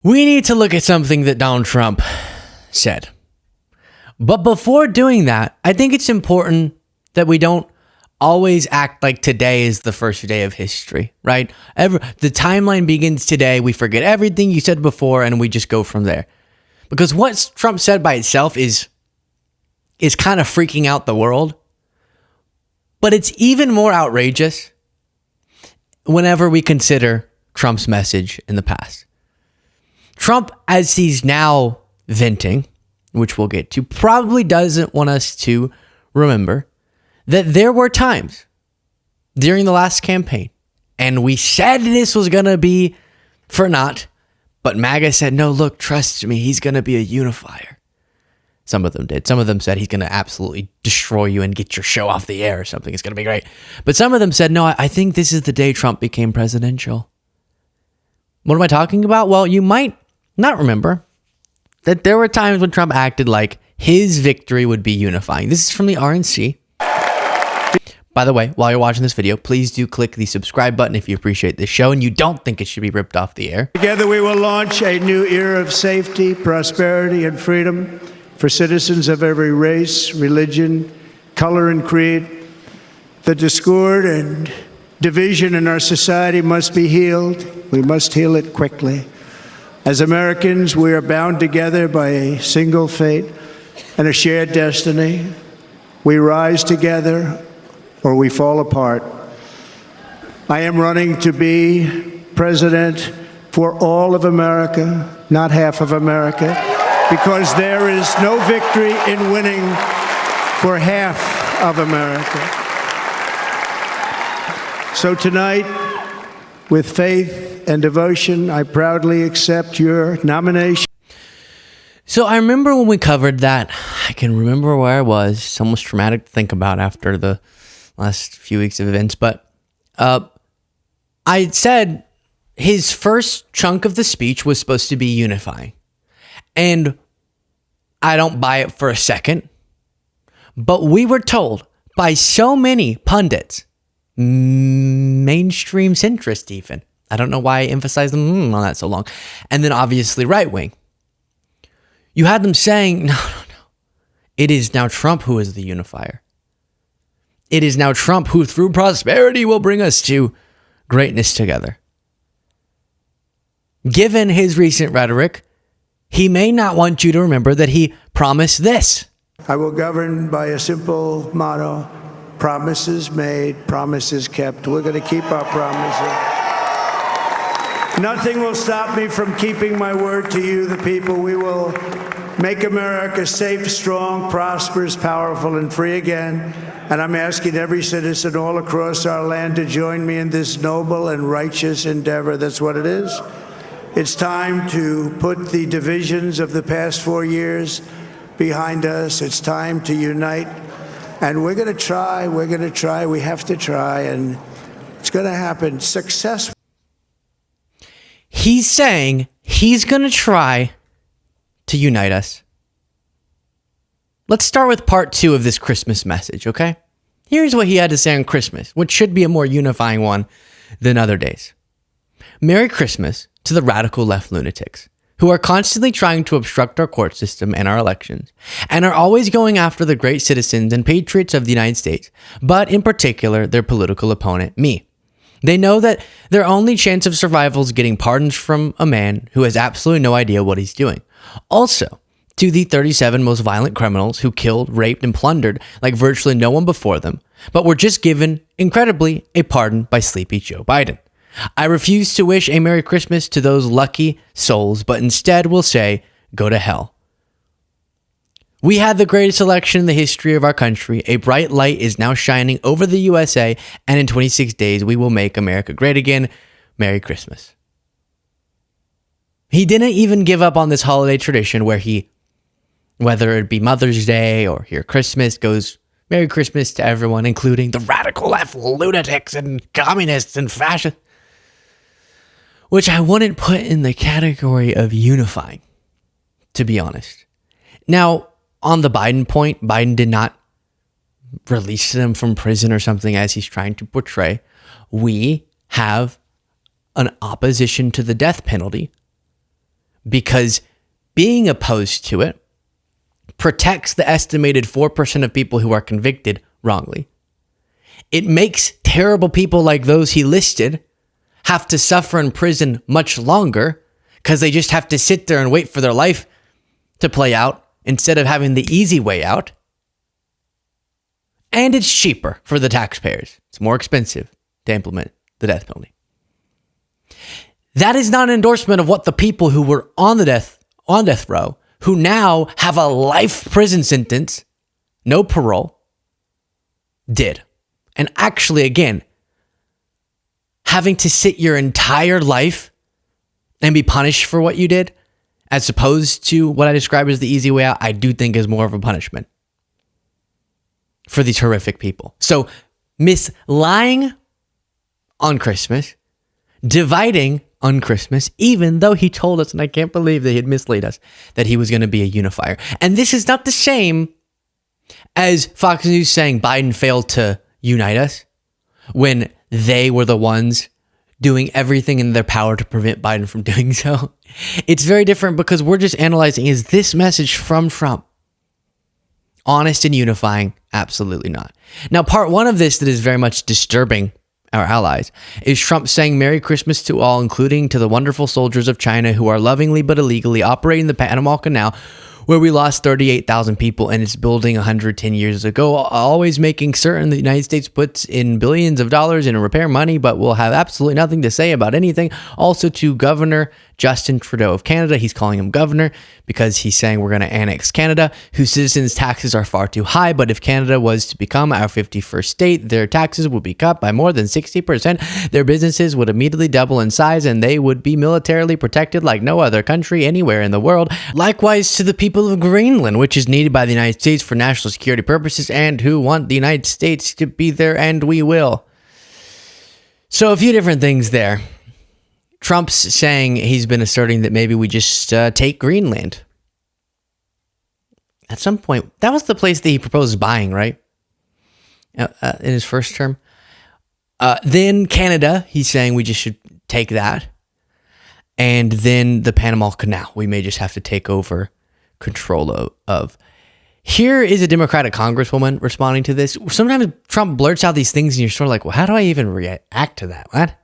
We need to look at something that Donald Trump said. But before doing that, I think it's important that we don't always act like today is the first day of history, right? The timeline begins today. We forget everything you said before and we just go from there. Because what Trump said by itself is kind of freaking out the world. But it's even more outrageous whenever we consider Trump's message in the past. Trump, as he's now venting, which we'll get to, probably doesn't want us to remember that there were times during the last campaign, and we said this was going to be for naught, but MAGA said, no, look, trust me, he's going to be a unifier. Some of them did. Some of them said he's going to absolutely destroy you and get your show off the air or something. It's going to be great. But some of them said, no, I think this is the day Trump became presidential. What am I talking about? Well, you might not remember that there were times when Trump acted like his victory would be unifying. This is from the RNC. By the way, while you're watching this video, please do click the subscribe button if you appreciate this show and you don't think it should be ripped off the air. Together we will launch a new era of safety, prosperity, and freedom for citizens of every race, religion, color, and creed. The discord and division in our society must be healed. We must heal it quickly. As Americans, we are bound together by a single fate and a shared destiny. We rise together or we fall apart. I am running to be president for all of America, not half of America, because there is no victory in winning for half of America. So tonight, with faith and devotion, I proudly accept your nomination. So I remember when we covered that. I can remember where I was. It's almost traumatic to think about after the last few weeks of events. But I said his first chunk of the speech was supposed to be unifying. And I don't buy it for a second. But we were told by so many pundits, mainstream centrist even. I don't know why I emphasized them on that so long. And then obviously right wing. You had them saying, no. It is now Trump who is the unifier. It is now Trump who through prosperity will bring us to greatness together. Given his recent rhetoric, he may not want you to remember that he promised this. I will govern by a simple motto: promises made, promises kept. We're going to keep our promises. Nothing will stop me from keeping my word to you, the people. We will make America safe, strong, prosperous, powerful, and free again. And I'm asking every citizen all across our land to join me in this noble and righteous endeavor. That's what it is. It's time to put the divisions of the past 4 years behind us. It's time to unite. And we're going to try. We have to try. And it's going to happen. Successful. He's saying he's going to try to unite us. Let's start with part 2 of this Christmas message, okay? Here's what he had to say on Christmas, which should be a more unifying one than other days. Merry Christmas to the radical left lunatics who are constantly trying to obstruct our court system and our elections, and are always going after the great citizens and patriots of the United States, but in particular, their political opponent, me. They know that their only chance of survival is getting pardons from a man who has absolutely no idea what he's doing. Also, to the 37 most violent criminals who killed, raped, and plundered like virtually no one before them, but were just given, incredibly, a pardon by sleepy Joe Biden. I refuse to wish a Merry Christmas to those lucky souls, but instead will say, go to hell. We had the greatest election in the history of our country. A bright light is now shining over the USA, and in 26 days, we will make America great again. Merry Christmas. He didn't even give up on this holiday tradition where he, whether it be Mother's Day or here Christmas, goes Merry Christmas to everyone, including the radical left lunatics and communists and fascists, which I wouldn't put in the category of unifying, to be honest. Now, on the Biden point, Biden did not release them from prison or something as he's trying to portray. We have an opposition to the death penalty, because being opposed to it protects the estimated 4% of people who are convicted wrongly. It makes terrible people like those he listed have to suffer in prison much longer because they just have to sit there and wait for their life to play out instead of having the easy way out. And it's cheaper for the taxpayers. It's more expensive to implement the death penalty. That is not an endorsement of what the people who were on death row, who now have a life prison sentence, no parole, did. And actually, again, having to sit your entire life and be punished for what you did, as opposed to what I describe as the easy way out, I do think is more of a punishment for these horrific people. So, lying on Christmas, dividing on Christmas, even though he told us, and I can't believe that he had misled us, that he was going to be a unifier. And this is not the same as Fox News saying Biden failed to unite us when they were the ones doing everything in their power to prevent Biden from doing so. It's very different because we're just analyzing, is this message from Trump honest and unifying? Absolutely not. Now, part one of this that is very much disturbing our allies is Trump saying Merry Christmas to all, including to the wonderful soldiers of China who are lovingly but illegally operating the Panama Canal, where we lost 38,000 people and it's building 110 years ago, always making certain the United States puts in billions of dollars in repair money, but will have absolutely nothing to say about anything. Also to Governor Justin Trudeau of Canada. He's calling him governor because he's saying we're going to annex Canada, whose citizens' taxes are far too high. But if Canada was to become our 51st state, their taxes would be cut by more than 60%. Their businesses would immediately double in size and they would be militarily protected like no other country anywhere in the world. Likewise to the people of Greenland, which is needed by the United States for national security purposes and who want the United States to be there, and we will. So a few different things there. Trump's saying he's been asserting that maybe we just take Greenland. At some point, that was the place that he proposed buying, right? In his first term. Then Canada, he's saying we just should take that. And then the Panama Canal, we may just have to take over control of. Here is a Democratic Congresswoman responding to this. Sometimes Trump blurts out these things and you're sort of like, well, how do I even react to that? What?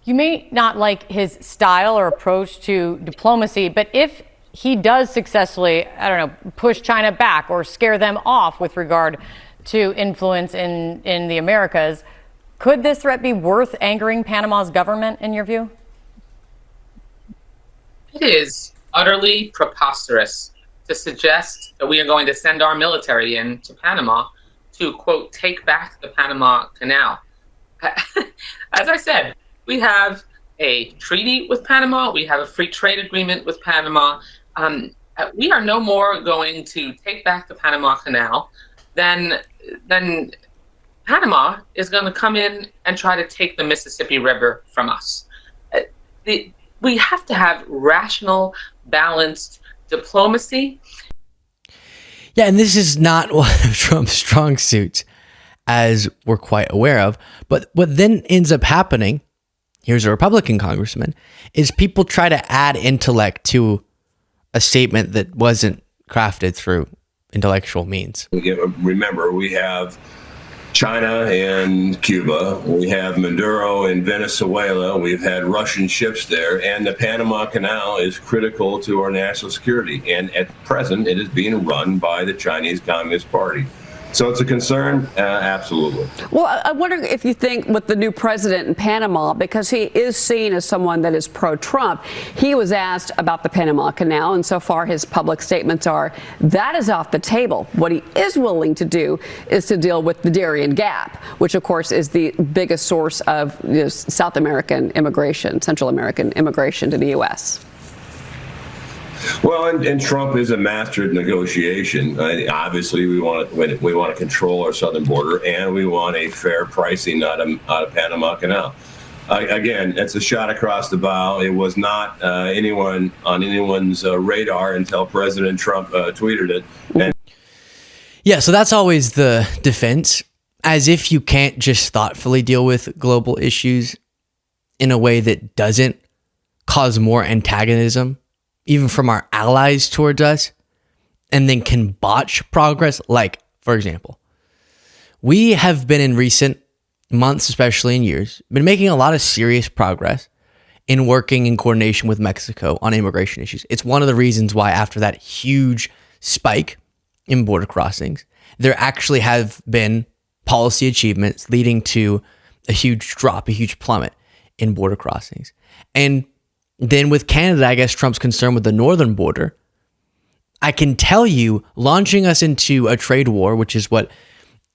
You may not like his style or approach to diplomacy, but if he does successfully, push China back or scare them off with regard to influence in the Americas, could this threat be worth angering Panama's government, in your view? It is utterly preposterous to suggest that we are going to send our military into Panama to, quote, take back the Panama Canal. As I said, we have a treaty with Panama. We have a free trade agreement with Panama. We are no more going to take back the Panama Canal than Panama is going to come in and try to take the Mississippi River from us. We have to have rational, balanced diplomacy. Yeah, and this is not one of Trump's strong suits, as we're quite aware of. But what then ends up happening, here's a Republican congressman, is people try to add intellect to a statement that wasn't crafted through intellectual means. Remember, we have China and Cuba, we have Maduro in Venezuela, we've had Russian ships there, and the Panama Canal is critical to our national security. And at present, it is being run by the Chinese Communist Party. So it's a concern, absolutely. Well, I wonder if you think with the new president in Panama, because he is seen as someone that is pro-Trump, he was asked about the Panama Canal, and so far his public statements are that is off the table. What he is willing to do is to deal with the Darien Gap, which of course is the biggest source of South American immigration, Central American immigration to the U.S. Well, and Trump is a master at negotiation. Obviously, we want to control our southern border, and we want a fair pricing out of Panama Canal. Again, it's a shot across the bow. It was not anyone's radar until President Trump tweeted it. Yeah, so that's always the defense, as if you can't just thoughtfully deal with global issues in a way that doesn't cause more antagonism even from our allies towards us, and then can botch progress. Like, for example, we have been in recent months, especially in years, been making a lot of serious progress in working in coordination with Mexico on immigration issues. It's one of the reasons why after that huge spike in border crossings, there actually have been policy achievements leading to a huge drop, a huge plummet in border crossings. And then with Canada, I guess Trump's concerned with the northern border. I can tell you, launching us into a trade war, which is what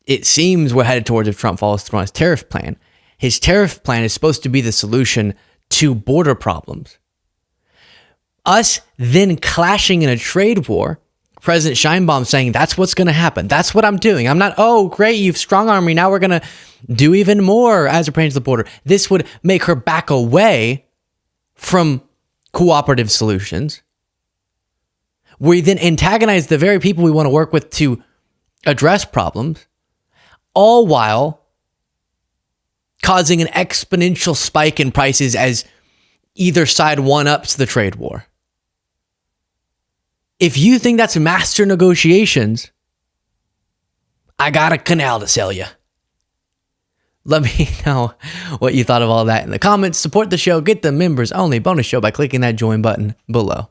it seems we're headed towards if Trump follows through on his tariff plan. His tariff plan is supposed to be the solution to border problems. Us then clashing in a trade war, President Sheinbaum saying, that's what's going to happen. That's what I'm doing. I'm not, oh, great, you've strong-armed me. Now we're going to do even more as it pertains to the border. This would make her back away from cooperative solutions. We then antagonize the very people we want to work with to address problems, all while causing an exponential spike in prices as either side one-ups the trade war. If you think that's master negotiations, I got a canal to sell you. Let me know what you thought of all that in the comments. Support the show. Get the members only bonus show by clicking that join button below.